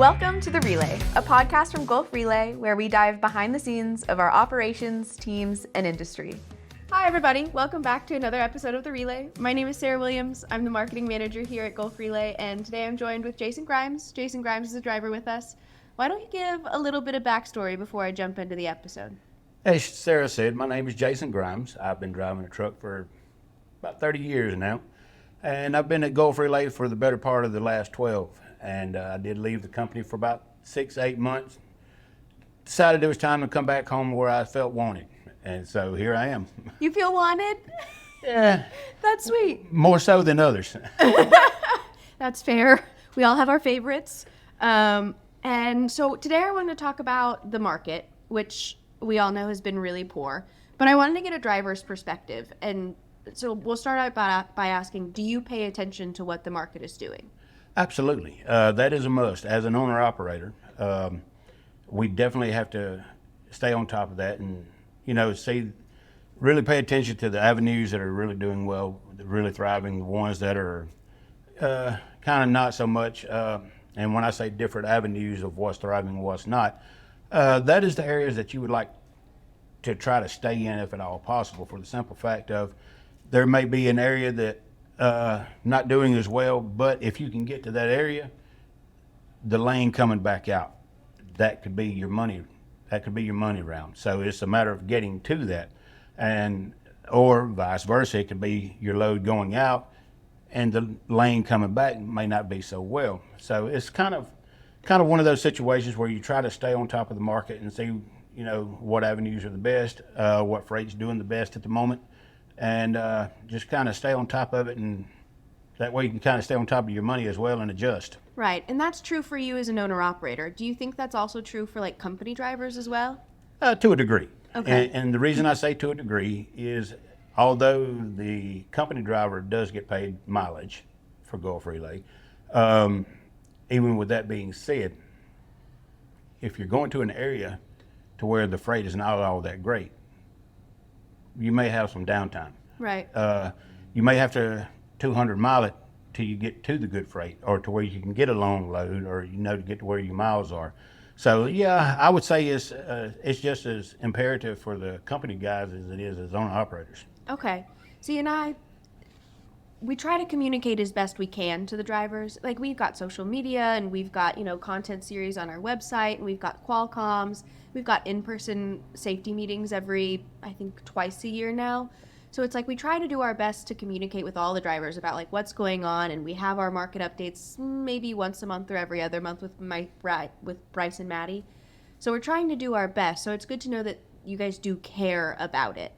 Welcome to The Relay, a podcast from Gulf Relay where we dive behind the scenes of our operations, teams, and industry. Hi everybody, welcome back to another episode of The Relay. My name is Sarah Williams. I'm the marketing manager here at Gulf Relay, and today I'm joined with Jason Grimes. Jason Grimes is a driver with us. Why don't you give a little bit of backstory before I jump into the episode? As Sarah said, my name is Jason Grimes. I've been driving a truck for about 30 years now, and I've been at Gulf Relay for the better part of the last 12. And I did leave the company for about 6-8 months. Decided it was time to come back home where I felt wanted, and so here I am. You feel wanted? Yeah. That's sweet. More so than others. That's fair. We all have our favorites. And so today I wanted to talk about the market, which we all know has been really poor. But I wanted to get a driver's perspective. And so we'll start out by asking, do you pay attention to what the market is doing? Absolutely. That is a must. As an owner-operator, we definitely have to stay on top of that and, really pay attention to the avenues that are really doing well, really thriving, the ones that are kind of not so much. And when I say different avenues of what's thriving and what's not, that is the areas that you would like to try to stay in if at all possible, for the simple fact of there may be an area that not doing as well, but if you can get to that area, the lane coming back out, that could be your money. That could be your money round. So it's a matter of getting to that, or vice versa. It could be your load going out, and the lane coming back may not be so well. So it's kind of one of those situations where you try to stay on top of the market and see, what avenues are the best, what freight's doing the best at the moment. And just kind of stay on top of it, and that way you can kind of stay on top of your money as well and adjust. Right, and that's true for you as an owner-operator. Do you think that's also true for like company drivers as well? To a degree. Okay. And the reason I say to a degree is, although the company driver does get paid mileage for Gulf Relay, even with that being said, if you're going to an area to where the freight is not all that great, you may have some downtime. Right. You may have to 200 mile it till you get to the good freight, or to where you can get a long load, or to get to where your miles are. So yeah, I would say it's just as imperative for the company guys as it is as owner operators. Okay. See, we try to communicate as best we can to the drivers. Like, we've got social media, and we've got, content series on our website, and we've got Qualcomms. We've got in-person safety meetings every, I think, twice a year now. So it's like we try to do our best to communicate with all the drivers about like what's going on, and we have our market updates maybe once a month or every other month with Bryce and Maddie. So we're trying to do our best. So it's good to know that you guys do care about it.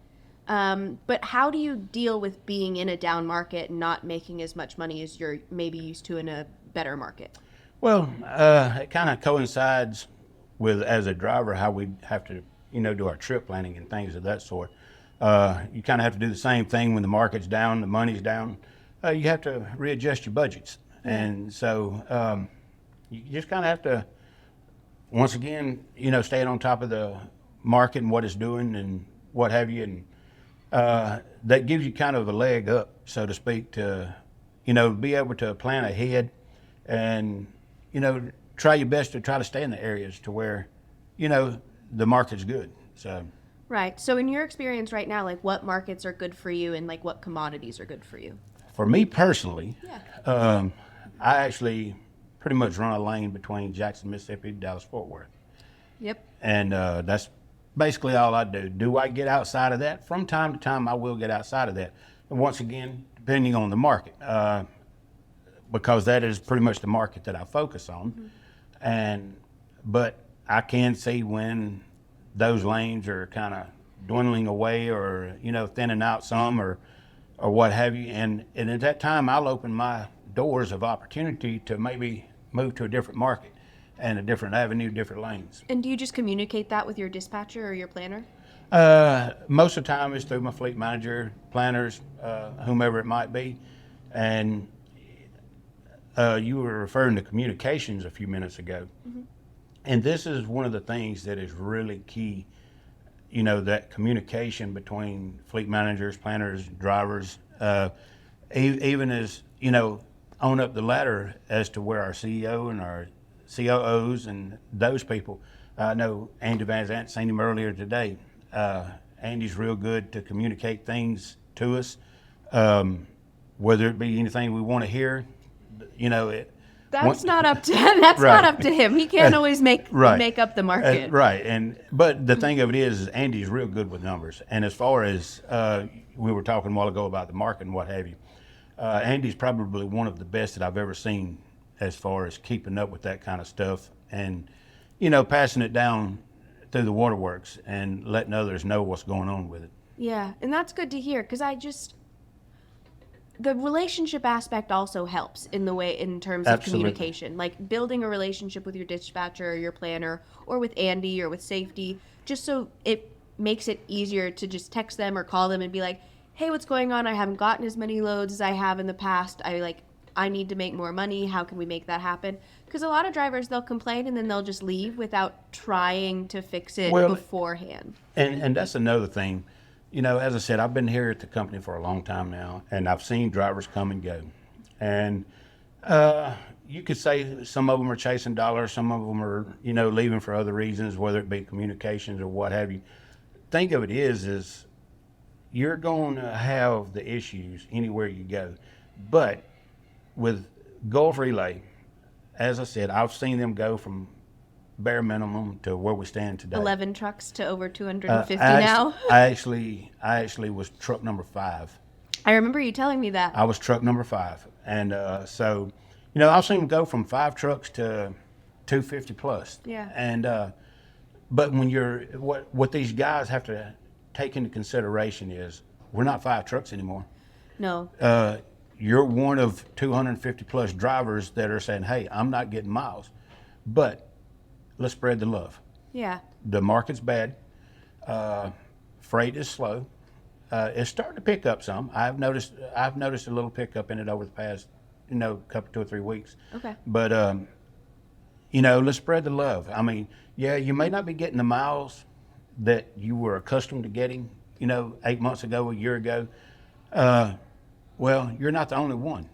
But how do you deal with being in a down market and not making as much money as you're maybe used to in a better market? Well, it kind of coincides with, as a driver, how we have to, do our trip planning and things of that sort. You kind of have to do the same thing when the market's down, the money's down. You have to readjust your budgets. And so you just kind of have to, once again, staying on top of the market and what it's doing and what have you. And that gives you kind of a leg up, so to speak, to, be able to plan ahead and, try your best to try to stay in the areas to where, the market's good. So. Right. So in your experience right now, like what markets are good for you and like what commodities are good for you? For me personally, I actually pretty much run a lane between Jackson, Mississippi, Dallas-Fort Worth. Yep. And that's basically all I do. Do I get outside of that? From time to time, I will get outside of that. And once again, depending on the market, because that is pretty much the market that I focus on. Mm-hmm. But I can see when those lanes are kind of dwindling away, or thinning out some, or what have you, and at that time I'll open my doors of opportunity to maybe move to a different market and a different avenue, different lanes. And do you just communicate that with your dispatcher or your planner? Most of the time it's through my fleet manager, planners, whomever it might be. And you were referring to communications a few minutes ago. Mm-hmm. And this is one of the things that is really key, that communication between fleet managers, planners, drivers, even as, on up the ladder as to where our CEO and our COOs and those people. I know Andy Van Zant, seen him earlier today. Andy's real good to communicate things to us, whether it be anything we want to hear. That's not up to not up to him. He can't always make up the market. Right. But the thing of it is Andy's real good with numbers. And as far as we were talking a while ago about the market and what have you, Andy's probably one of the best that I've ever seen as far as keeping up with that kind of stuff and, passing it down through the waterworks and letting others know what's going on with it. Yeah, and that's good to hear because the relationship aspect also helps in terms of communication, like building a relationship with your dispatcher or your planner or with Andy or with safety, just so it makes it easier to just text them or call them and be like, hey, what's going on? I haven't gotten as many loads as I have in the past. I need to make more money. How can we make that happen? Because a lot of drivers, they'll complain and then they'll just leave without trying to fix it beforehand. And that's another thing. As I said, I've been here at the company for a long time now, and I've seen drivers come and go. And you could say some of them are chasing dollars, some of them are, leaving for other reasons, whether it be communications or what have you. Think of it is you're going to have the issues anywhere you go. But with Gulf Relay, as I said, I've seen them go from bare minimum to where we stand today. 11 trucks to over 250 now. I actually was truck number 5. I remember you telling me that. I was truck number 5, and so I've seen them go from 5 trucks to 250 plus. Yeah. And but when what these guys have to take into consideration is we're not 5 trucks anymore. No. You're one of 250 plus drivers that are saying, hey, I'm not getting miles, but let's spread the love. Yeah. The market's bad. Freight is slow. It's starting to pick up some. I've noticed a little pickup in it over the past, couple 2 or 3 weeks. Okay. But let's spread the love. I mean, yeah, you may not be getting the miles that you were accustomed to getting, 8 months ago, a year ago. Well, you're not the only one.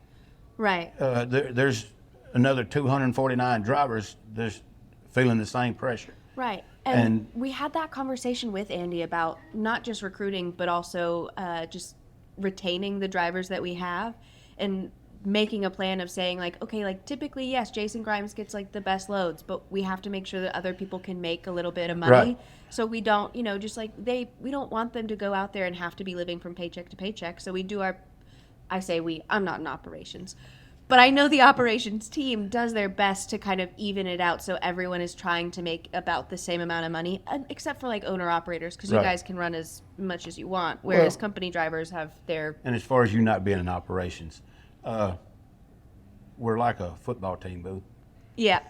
Right. There's another 249 drivers that's feeling the same pressure. Right. And we had that conversation with Andy about not just recruiting, but also just retaining the drivers that we have and making a plan of saying typically, yes, Jason Grimes gets the best loads, but we have to make sure that other people can make a little bit of money. Right. So we don't, we don't want them to go out there and have to be living from paycheck to paycheck. So we do I'm not in operations, but I know the operations team does their best to kind of even it out so everyone is trying to make about the same amount of money, except for owner operators, because you guys can run as much as you want, whereas company drivers have their... And as far as you not being in operations, we're like a football team, boo. Yeah.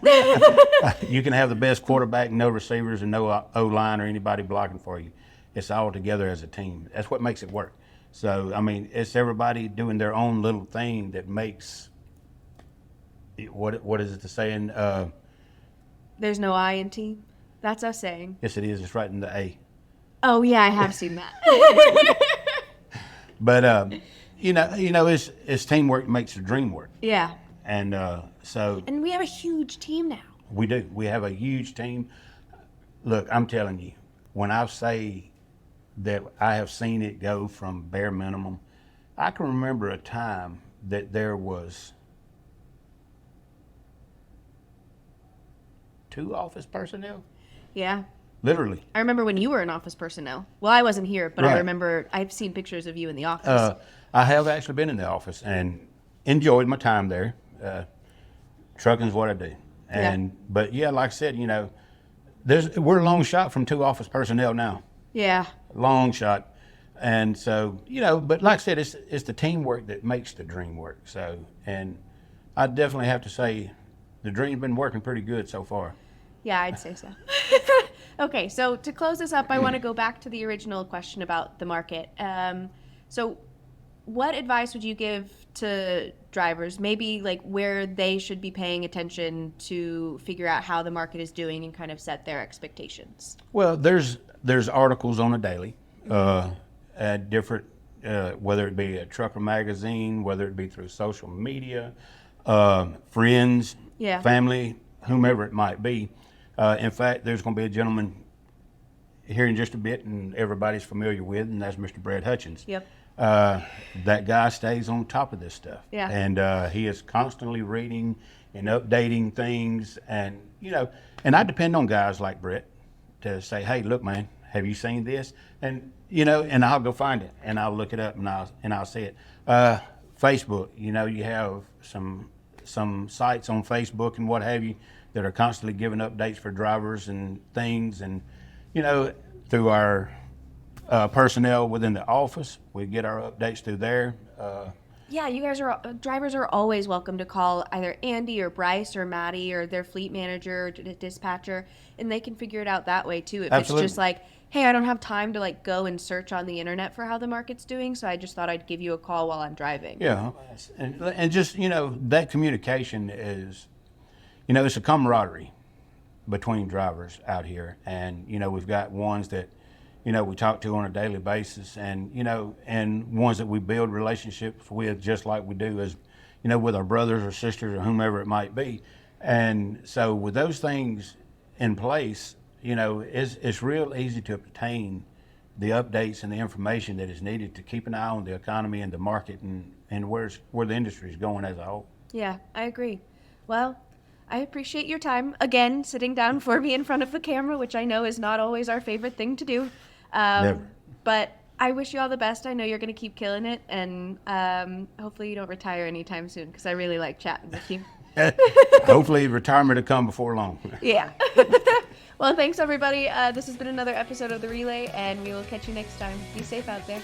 You can have the best quarterback, no receivers, and no O-line or anybody blocking for you. It's all together as a team. That's what makes it work. So, I mean, it's everybody doing their own little thing that makes... What is it the saying? There's no I in team. That's us saying. Yes, it is. It's right in the A. Oh yeah, I have seen that. But it's teamwork makes the dream work. Yeah. And And we have a huge team now. We do. We have a huge team. Look, I'm telling you, when I say that I have seen it go from bare minimum, I can remember a time that there was 2 office personnel. Yeah. Literally. I remember when you were in office personnel. Well, I wasn't here, but Right. I remember I've seen pictures of you in the office. I have actually been in the office and enjoyed my time there. Trucking's what I do. But yeah, like I said, we're a long shot from 2 office personnel now. Yeah. Long shot. And so, but like I said, it's the teamwork that makes the dream work. So, and I definitely have to say the dream's been working pretty good so far. Yeah, I'd say so. Okay, so to close this up, I want to go back to the original question about the market. So what advice would you give to drivers, maybe where they should be paying attention to figure out how the market is doing and kind of set their expectations? Well, there's articles on a daily, at different, whether it be a trucker magazine, whether it be through social media, friends, Yeah. family, whomever it might be. In fact, there's going to be a gentleman here in just a bit, and everybody's familiar with, and that's Mr. Brad Hutchins. Yep. That guy stays on top of this stuff. Yeah. And he is constantly reading and updating things, and and I depend on guys like Brett to say, hey, look, man, have you seen this? And and I'll go find it, and I'll look it up, and I'll see it. Facebook, you have some sites on Facebook and what have you that are constantly giving updates for drivers and things, and through our personnel within the office, we get our updates through there. Yeah, you guys drivers are always welcome to call either Andy or Bryce or Maddie or their fleet manager or dispatcher, and they can figure it out that way too. If Absolutely. It's just like, hey, I don't have time to go and search on the internet for how the market's doing, so I just thought I'd give you a call while I'm driving. Yeah, and just that communication is, it's a camaraderie between drivers out here, and we've got ones that we talk to on a daily basis, and and ones that we build relationships with, just like we do as with our brothers or sisters or whomever it might be. And so with those things in place, it's real easy to obtain the updates and the information that is needed to keep an eye on the economy and the market and where the industry is going as a whole. Yeah, I agree. Well, I appreciate your time again, sitting down for me in front of the camera, which I know is not always our favorite thing to do. Never. But I wish you all the best. I know you're going to keep killing it, and hopefully you don't retire anytime soon, because I really like chatting with you. Hopefully retirement will come before long. Yeah. Well, thanks everybody. This has been another episode of The Relay, and we will catch you next time. Be safe out there.